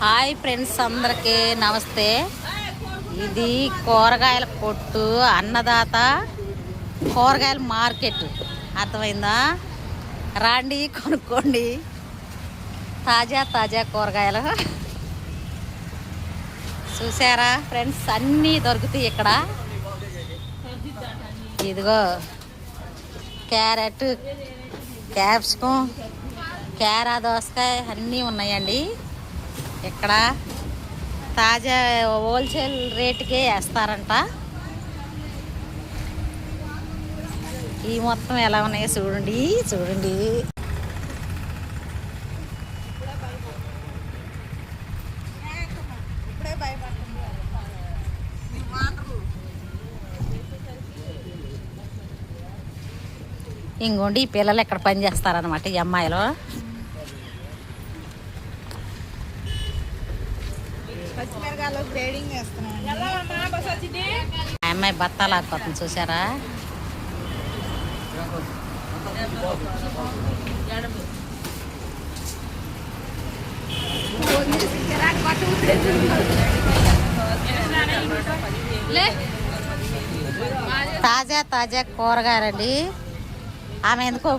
Hi friends, అందరికీ నమస్తే. ఇది కూరగాయల కొట్టు, అన్నదాత కూరగాయల మార్కెట్. అర్థమైందా? రాండి, కొనుక్కోండి తాజా తాజా కూరగాయలు. చూసారా ఫ్రెండ్స్, అన్నీ దొరుకుతాయి ఇక్కడ. ఇదిగో క్యారెట్, క్యాప్సికం, కేరా దోసకాయ అన్నీ ఉన్నాయండి ఇక్కడ. తాజా హోల్సేల్ రేటుకే వేస్తారంట. ఈ మొత్తం ఎలా ఉన్నాయో చూడండి చూడండి. ఇంకోండి, ఈ పిల్లలు ఎక్కడ పని చేస్తారనమాట, ఈ అమ్మాయిలు. ఆ అమ్మాయి బత్తాలు ఆకుపోతుంది, చూసారా? తాజా తాజా కూరగాయలండి. ఆమె ఎందుకో